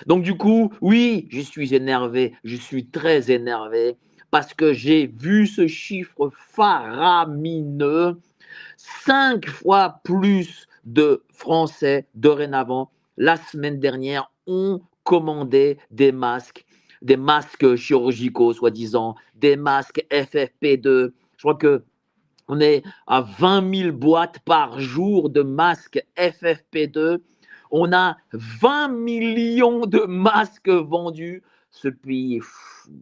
Donc du coup, oui, je suis énervé, je suis très énervé parce que j'ai vu ce chiffre faramineux, 5 fois plus de Français dorénavant la semaine dernière ont commandé des masques chirurgicaux soi-disant, des masques FFP2. Je crois que on est à 20 000 boîtes par jour de masques FFP2. On a 20 millions de masques vendus. Ce pays,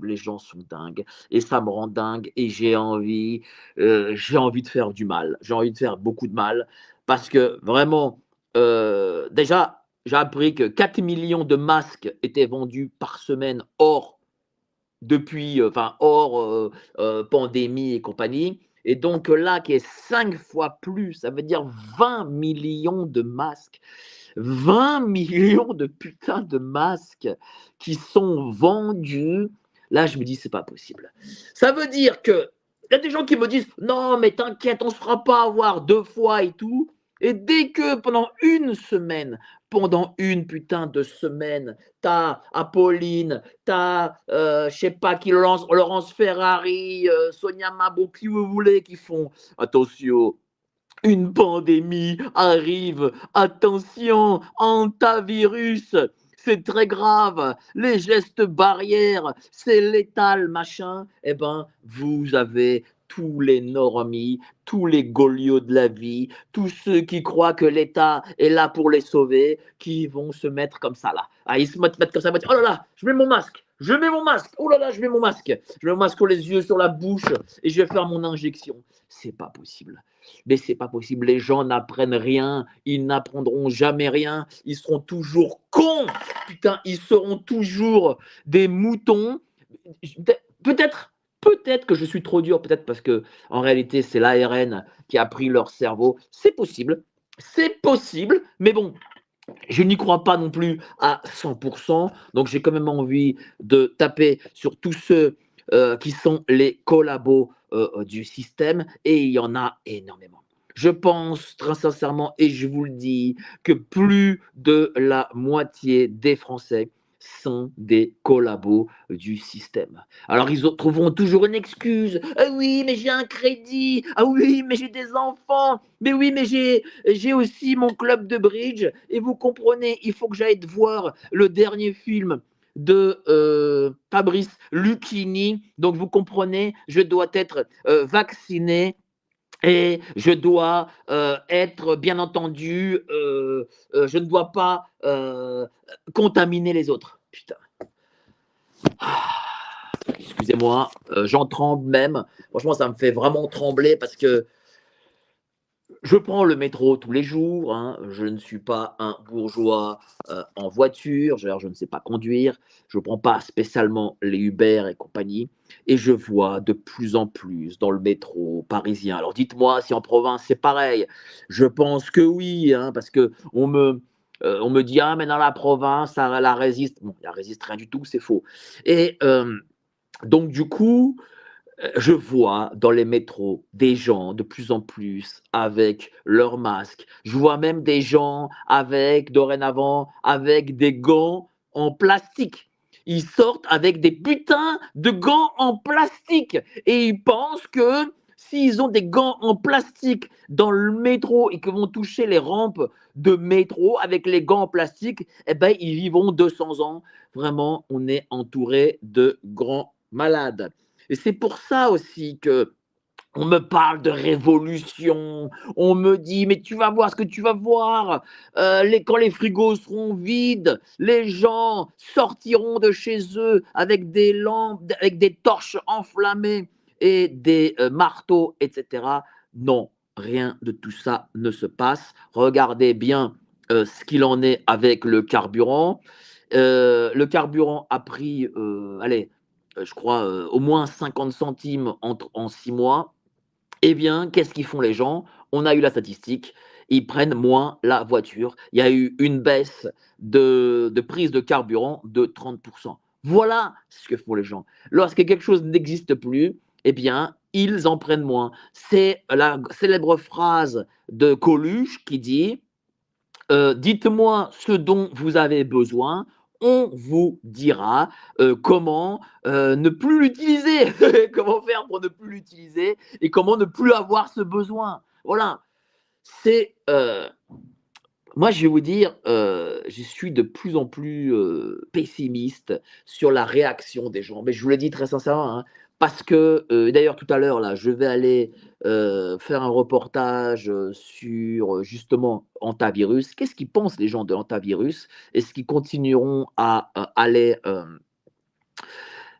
les gens sont dingues et ça me rend dingue et j'ai envie de faire du mal. J'ai envie de faire beaucoup de mal parce que vraiment, déjà, j'ai appris que 4 millions de masques étaient vendus par semaine hors pandémie et compagnie. Et donc là, qui est 5 fois plus, ça veut dire 20 millions de masques. 20 millions de putains de masques qui sont vendus. Là, je me dis, c'est pas possible. Ça veut dire que il y a des gens qui me disent, non, mais t'inquiète, on ne se fera pas avoir 2 fois et tout. Et dès que pendant une putain de semaine, t'as Apolline, t'as, je sais pas qui, Laurence Ferrari, Sonia Mabrouk, qui vous voulez, qui font attention, une pandémie arrive, attention, hantavirus, c'est très grave, les gestes barrières, c'est létal, machin. Eh ben, vous avez tous les normies, tous les goliots de la vie, tous ceux qui croient que l'État est là pour les sauver, qui vont se mettre comme ça là. Ah, ils se mettent comme ça, ils vont dire, oh là là, je mets mon masque, je mets mon masque, oh là là, je mets mon masque, je mets mon masque sur les yeux, sur la bouche, et je vais faire mon injection. C'est pas possible. Mais c'est pas possible. Les gens n'apprennent rien, ils n'apprendront jamais rien, ils seront toujours cons. Putain, ils seront toujours des moutons. Peut-être, peut-être que je suis trop dur, peut-être parce que en réalité c'est l'ARN qui a pris leur cerveau. C'est possible, mais bon, je n'y crois pas non plus à 100%, donc j'ai quand même envie de taper sur tous ceux qui sont les collabos du système, et il y en a énormément. Je pense très sincèrement, et je vous le dis, que plus de la moitié des Français sont des collabos du système. Alors ils trouveront toujours une excuse. Ah oui, mais j'ai un crédit. Ah oui, mais j'ai des enfants. Mais oui, mais j'ai aussi mon club de bridge. Et vous comprenez, il faut que j'aille voir le dernier film de Fabrice Lucchini. Donc vous comprenez, je dois être vacciné. Et je dois être, bien entendu, je ne dois pas contaminer les autres. Putain. Excusez-moi, j'en tremble même. Franchement, ça me fait vraiment trembler parce que je prends le métro tous les jours, hein. Je ne suis pas un bourgeois en voiture, je ne sais pas conduire, je ne prends pas spécialement les Uber et compagnie, et je vois de plus en plus dans le métro parisien. Alors dites-moi si en province c'est pareil. Je pense que oui, hein, parce que on me dit, ah, mais dans la province, ça la résiste. Bon, la résiste rien du tout, c'est faux. Et donc, du coup, je vois dans les métros des gens de plus en plus avec leurs masques. Je vois même des gens dorénavant, avec des gants en plastique. Ils sortent avec des putains de gants en plastique et ils pensent que s'ils ont des gants en plastique dans le métro et que vont toucher les rampes de métro avec les gants en plastique, eh ben, ils vivront 200 ans. Vraiment, on est entouré de grands malades. Et c'est pour ça aussi que on me parle de révolution, on me dit, mais tu vas voir ce que tu vas voir, quand les frigos seront vides, les gens sortiront de chez eux avec des lampes, avec des torches enflammées et des marteaux, etc. Non, rien de tout ça ne se passe. Regardez bien ce qu'il en est avec le carburant. Le carburant a pris, allez, je crois, au moins 50 centimes en 6 mois. Eh bien, qu'est-ce qu'ils font les gens? On a eu la statistique, ils prennent moins la voiture. Il y a eu une baisse de prise de carburant de 30%. Voilà ce que font les gens. Lorsque quelque chose n'existe plus, eh bien, ils en prennent moins. C'est la célèbre phrase de Coluche qui dit dites-moi ce dont vous avez besoin, on vous dira comment ne plus l'utiliser, comment faire pour ne plus l'utiliser et comment ne plus avoir ce besoin. Voilà, c'est moi, je vais vous dire, je suis de plus en plus, pessimiste sur la réaction des gens. Mais je vous le dis très sincèrement, hein, parce que, d'ailleurs tout à l'heure là, je vais aller, faire un reportage, sur, justement Hantavirus. Qu'est-ce qu'ils pensent les gens de Hantavirus? Est-ce qu'ils continueront à, aller,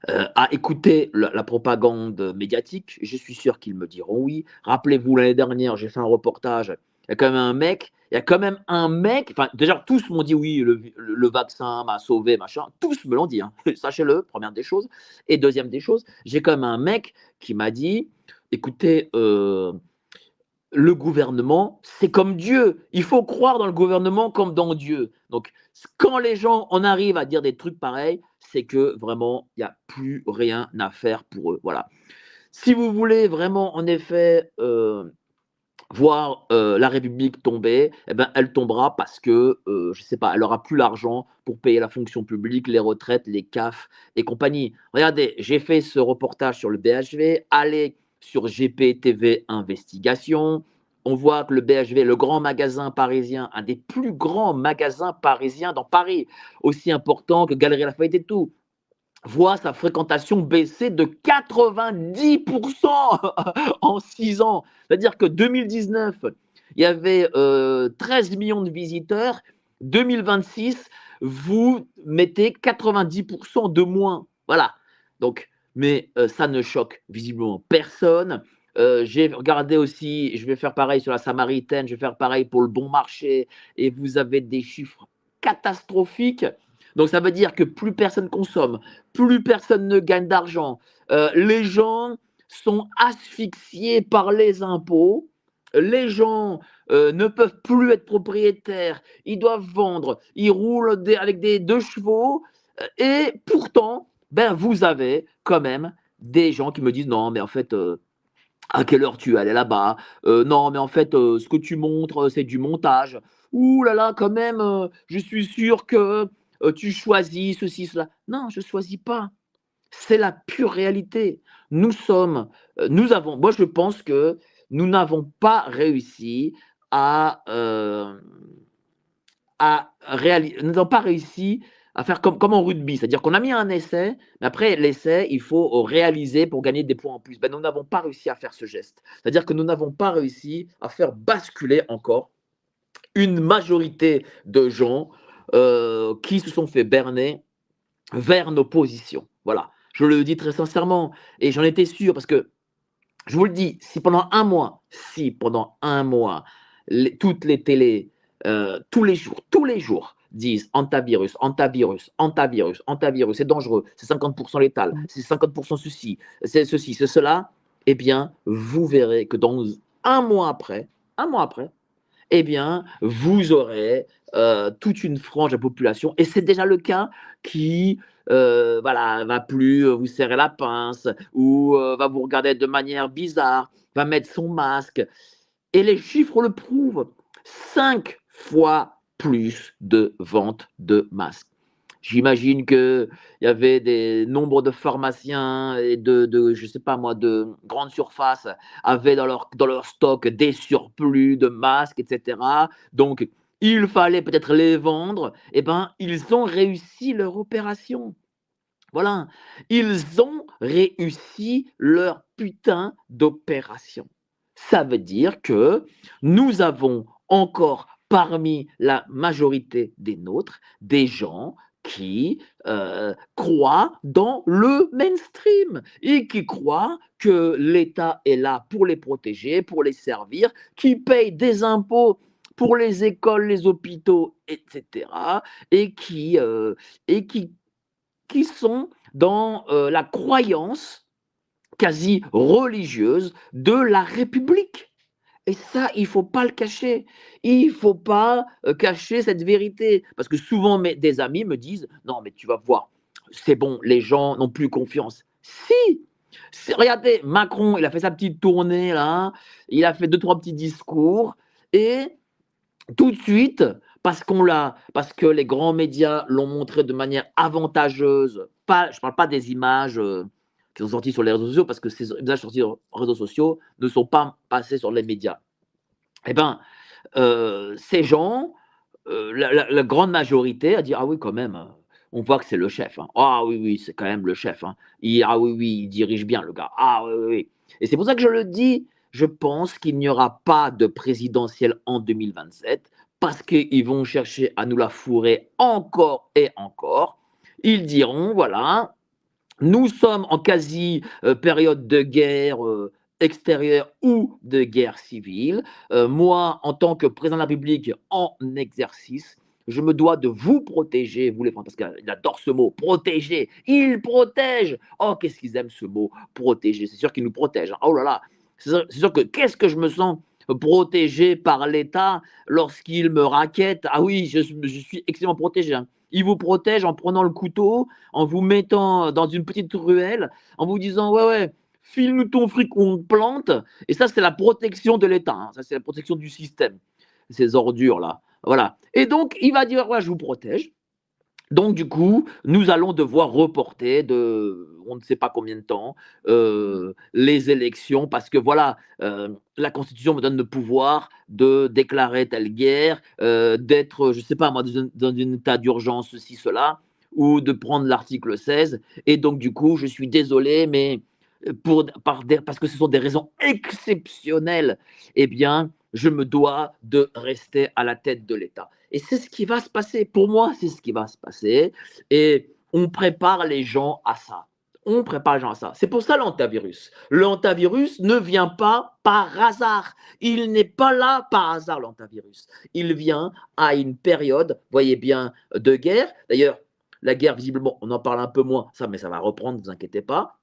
à écouter la propagande médiatique? Je suis sûr qu'ils me diront oui. Rappelez-vous, l'année dernière, j'ai fait un reportage. Il y a quand même un mec, enfin, déjà, tous m'ont dit oui, le vaccin m'a sauvé, machin. Tous me l'ont dit, hein. Sachez-le, première des choses. Et deuxième des choses, j'ai quand même un mec qui m'a dit écoutez, le gouvernement, c'est comme Dieu. Il faut croire dans le gouvernement comme dans Dieu. Donc, quand les gens en arrivent à dire des trucs pareils, c'est que vraiment, il n'y a plus rien à faire pour eux. Voilà. Si vous voulez vraiment, en effet, voir la République tomber, eh ben, elle tombera parce que, je ne sais pas, elle n'aura plus l'argent pour payer la fonction publique, les retraites, les CAF et compagnie. Regardez, j'ai fait ce reportage sur le BHV, allez sur GPTV Investigation. On voit que le BHV, le grand magasin parisien, un des plus grands magasins parisiens dans Paris, aussi important que Galerie Lafayette et tout, voit sa fréquentation baisser de 90% en 6 ans. C'est-à-dire que 2019, il y avait 13 millions de visiteurs. 2026, vous mettez 90% de moins. Voilà. Donc, mais ça ne choque visiblement personne. J'ai regardé aussi, je vais faire pareil sur la Samaritaine, je vais faire pareil pour le Bon Marché, et vous avez des chiffres catastrophiques. Donc ça veut dire que plus personne consomme, plus personne ne gagne d'argent. Les gens sont asphyxiés par les impôts. Les gens ne peuvent plus être propriétaires. Ils doivent vendre. Ils roulent avec des 2 chevaux. Et pourtant, ben, vous avez quand même des gens qui me disent non, mais en fait, à quelle heure tu es allé là-bas? Non, mais en fait, ce que tu montres, c'est du montage. Ouh là là, quand même, je suis sûr que tu choisis ceci, cela. Non, je ne choisis pas. C'est la pure réalité. Nous avons, moi je pense que nous n'avons pas réussi à, nous n'avons pas réussi à faire comme en rugby, c'est-à-dire qu'on a mis un essai, mais après l'essai, il faut réaliser pour gagner des points en plus. Ben, nous n'avons pas réussi à faire ce geste. C'est-à-dire que nous n'avons pas réussi à faire basculer encore une majorité de gens qui se sont fait berner vers nos positions. Voilà, je le dis très sincèrement et j'en étais sûr parce que je vous le dis, si pendant un mois, toutes les télés, tous les jours, disent antivirus, antivirus, antivirus, antivirus, c'est dangereux, c'est 50% létal, c'est 50% ceci, c'est cela, eh bien, vous verrez que dans un mois après, eh bien, vous aurez toute une frange de la population, et c'est déjà le cas, qui voilà, va plus vous serrer la pince, ou va vous regarder de manière bizarre, va mettre son masque. Et les chiffres le prouvent. 5 fois plus de ventes de masques. J'imagine qu'il y avait des nombres de pharmaciens et je sais pas moi, de grandes surfaces avaient dans leur stock des surplus de masques, etc. Donc, il fallait peut-être les vendre. Eh ben, ils ont réussi leur opération. Voilà, ils ont réussi leur putain d'opération. Ça veut dire que nous avons encore parmi la majorité des nôtres des gens qui croient dans le mainstream et qui croient que l'État est là pour les protéger, pour les servir, qui payent des impôts pour les écoles, les hôpitaux, etc. et qui sont dans la croyance quasi religieuse de la République. Et ça, il ne faut pas le cacher. Il ne faut pas cacher cette vérité. Parce que souvent, des amis me disent, non, mais tu vas voir, c'est bon, les gens n'ont plus confiance. Si, regardez, Macron, il a fait sa petite tournée là, il a fait 2, 3 petits discours, et tout de suite, parce que les grands médias l'ont montré de manière avantageuse. Pas, je ne parle pas des images qui sont sorties sur les réseaux sociaux, parce que ces images sorties sur les réseaux sociaux ne sont pas passées sur les médias. Eh bien, ces gens, la grande majorité a dit: «Ah oui, quand même, on voit que c'est le chef, hein. Ah oui, oui, c'est quand même le chef, hein. Ah oui, oui, il dirige bien le gars. Ah oui, oui, oui», et c'est pour ça que je le dis, je pense qu'il n'y aura pas de présidentielle en 2027, parce qu'ils vont chercher à nous la fourrer encore et encore. Ils diront: «Voilà, nous sommes en quasi période de guerre extérieure ou de guerre civile. Moi, en tant que président de la République en exercice, je me dois de vous protéger, vous les Français, parce qu'il adore ce mot, protéger. Il protège. Oh, qu'est-ce qu'ils aiment ce mot, protéger. C'est sûr qu'ils nous protègent, hein. Oh là là, c'est sûr que qu'est-ce que je me sens protégé par l'État lorsqu'il me raquette. Ah oui, je suis extrêmement protégé, hein. Il vous protège en prenant le couteau, en vous mettant dans une petite ruelle, en vous disant: «Ouais, ouais, file-nous ton fric ou on te plante», et ça, c'est la protection de l'État, hein. Ça, c'est la protection du système, ces ordures-là. Voilà, et donc il va dire: «Ouais, je vous protège». Donc du coup, nous allons devoir reporter de on ne sait pas combien de temps, les élections, parce que voilà, la constitution me donne le pouvoir de déclarer telle guerre, d'être, je ne sais pas moi, dans un état d'urgence, ceci, cela, ou de prendre l'article 16, et donc du coup, je suis désolé, mais parce que ce sont des raisons exceptionnelles, eh bien, je me dois de rester à la tête de l'État. Et c'est ce qui va se passer. Pour moi, c'est ce qui va se passer. Et on prépare les gens à ça. On prépare les gens à ça. C'est pour ça l'antivirus. L'antivirus ne vient pas par hasard. Il n'est pas là par hasard, l'antivirus. Il vient à une période, voyez bien, de guerre. D'ailleurs, la guerre, visiblement, on en parle un peu moins, ça, mais ça va reprendre, ne vous inquiétez pas.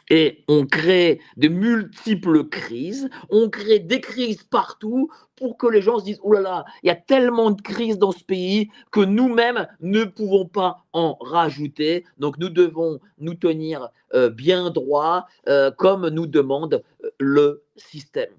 Et on crée de multiples crises, on crée des crises partout pour que les gens se disent: «Oh là là, il y a tellement de crises dans ce pays que nous-mêmes ne pouvons pas en rajouter. Donc nous devons nous tenir bien droit, comme nous demande le système».